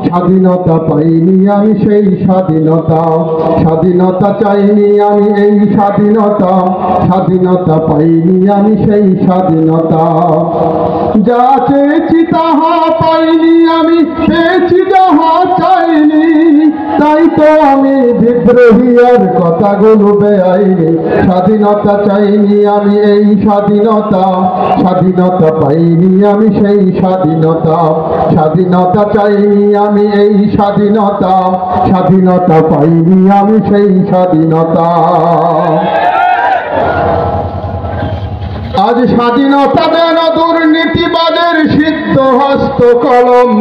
স্বাধীনতা পাইনি আমি সেই স্বাধীনতা, স্বাধীনতা চাইনি আমি এই স্বাধীনতা, স্বাধীনতা পাইনি আমি সেই স্বাধীনতা। যা চেয়েছি তাহা পাইনি আমি, পেয়েছি যাহা চাইনি, তাই তো আমি বিদ্রোহী আর কথাগুলো বেআইনি। স্বাধীনতা চাইনি আমি এই স্বাধীনতা, স্বাধীনতা পাইনি আমি সেই স্বাধীনতা, স্বাধীনতা চাইনি আমি এই স্বাধীনতা, স্বাধীনতা পাইনি আমি সেই স্বাধীনতা। আজ স্বাধীনতা দেন দুর্নীতিবাদের সিদ্ধ হস্ত কলম,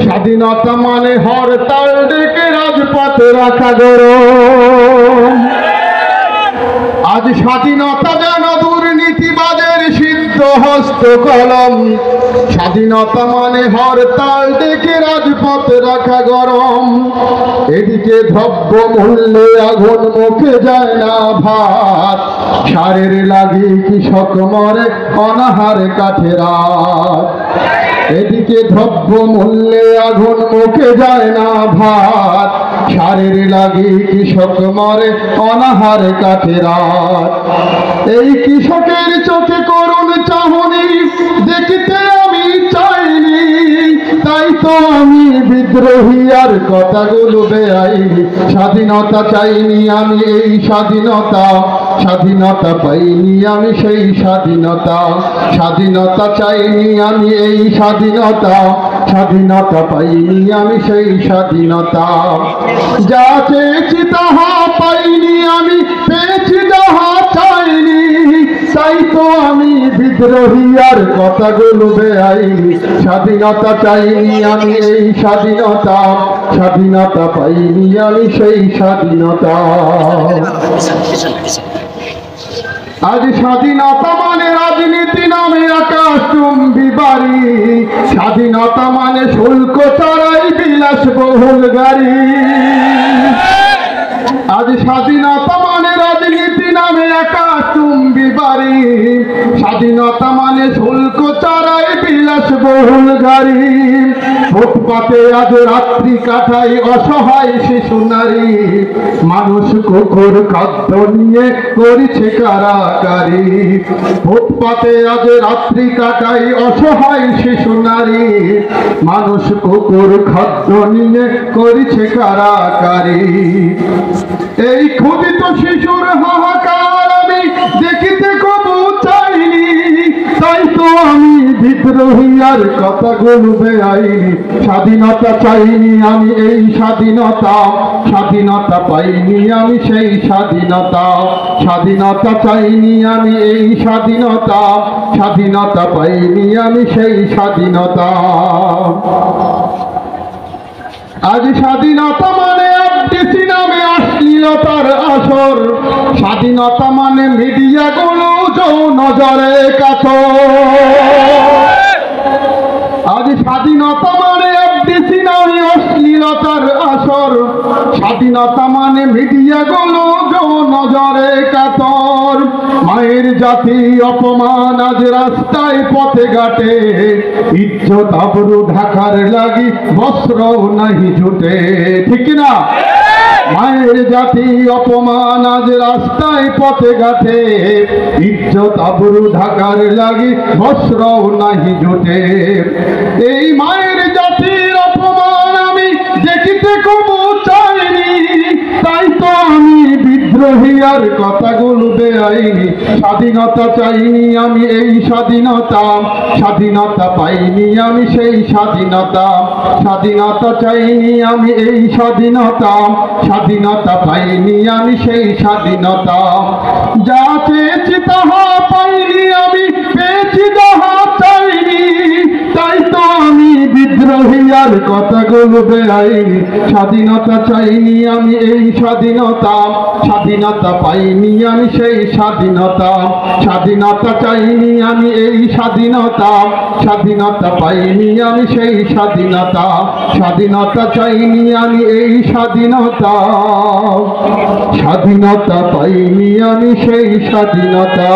স্বাধীনতা মানে হরতাল ডেকে রাজপথে রাখা গরম। আজ স্বাধীনতা দেন দুর্নীতিবাদের সিদ্ধ হস্ত কলম, স্বাধীনতা মানে হরতাল ডেকে রাজপথে রাখা গরম। এদিকে দ্রব্য মূল্যে আগুন মুখে যায় না ভাত, সারের লাগি কৃষক মরে অনাহারে কাঠে রাত। এদিকে দ্রব্য মূল্যে আগুন মুখে যায় না ভাত, সারের লাগি কৃষক মরে অনাহারে কাঠে রাত। এই কৃষকের চোখে করুণ চাহনি দেখিতে আমি চাইনি, তাই তো আমি বিদ্রোহী আর কথাগুলো বেআইনি। স্বাধীনতা চাইনি আমি এই স্বাধীনতা, স্বাধীনতা পাইনি আমি সেই স্বাধীনতা, স্বাধীনতা চাইনি আমি এই স্বাধীনতা, স্বাধীনতা পাইনি আমি সেই স্বাধীনতা। যা চেয়েছি তাহা পাইনি আমি, পেয়েছি যাহা চাইনি, তাই তো আমি বিদ্রোহী আর কথাগুলো বেআইনি। স্বাধীনতা চাইনি আমি এই স্বাধীনতা, স্বাধীনতা পাইনি আমি সেই স্বাধীনতা। আজ স্বাধীনতা মানে রাজনীতি নামে আকাশচুম্বী বাড়ি, স্বাধীনতা মানে শুল্ক ছাড়াই বিলাসবহুল গাড়ি। আজ স্বাধীনতা মানে রাজনীতি নামে আকাশচুম্বী বাড়ি, স্বাধীনতা মানে শুল্ক ছাড়াই বিলাসবহুল গাড়ি। ফুটপাতে আজ রাত্রি কাটাই অসহায় শিশু নারী, মানুষ কুকুর খাদ্য নিয়ে করেছে কারাকারি। ফুটপাতে আজ রাত্রি কাটাই অসহায় শিশু নারী, মানুষ কুকুর খাদ্য নিয়ে করেছে কারাকারি। এই ক্ষুদিত শিশুর হাহাকার আমি দেখিতে কবু চাইনি, তাই তো আমি বিদ্রোহী আর কথাগুলো বেআইনি। স্বাধীনতা চাইনি আমি এই স্বাধীনতা, স্বাধীনতা পাইনি আমি সেই স্বাধীনতা, স্বাধীনতা চাইনি আমি এই স্বাধীনতা, স্বাধীনতা পাইনি আমি সেই স্বাধীনতা। আজ স্বাধীনতা মানে আবৃত্তি নামে অশ্লীলতার আসর, স্বাধীনতা মানে মিডিয়াগুলো নজরে কাতর। আজ স্বাধীনতা মানে আবৃত্তি নামে অশ্লীলতার আসর, স্বাধীনতা মানে মিডিয়াগুলো নজরে কাতর। মায়ের জাতি অপমান আজ রাস্তায় পথে ঘাটে, ইজ্জত আবরু ঢাকার লাগি বস্ত্র নাহি জুটে, ঠিক না? মায়ের জাতি অপমান আজ রাস্তায় পথে ঘাটে, ইজ্জত আবরু ঢাকার লাগি বস্ত্র নাহি জুটে। এই মায়ের জাতির অপমান আমি দেখিতে কবু চাইনি, তাই তো আমি বিদ্রোহী আর কথাগুলো বেআইনি। স্বাধীনতা চাইনি আমি এই স্বাধীনতা, স্বাধীনতা পাইনি আমি সেই স্বাধীনতা, স্বাধীনতা চাইনি আমি এই স্বাধীনতা, স্বাধীনতা পাইনি আমি সেই স্বাধীনতা। যা চেয়েছি তাহা পাইনি আমি, পেয়েছি যাহা চাইনি, তাই তো আমি বিদ্রোহী আর কথাগুলো বেআইনি। স্বাধীনতা চাইনি আমি এই স্বাধীনতা, স্বাধীনতা পাইনি আমি সেই স্বাধীনতা, স্বাধীনতা চাইনি আমি এই স্বাধীনতা, স্বাধীনতা পাইনি আমি সেই স্বাধীনতা, স্বাধীনতা চাইনি আমি এই স্বাধীনতা, স্বাধীনতা পাইনি আমি সেই স্বাধীনতা।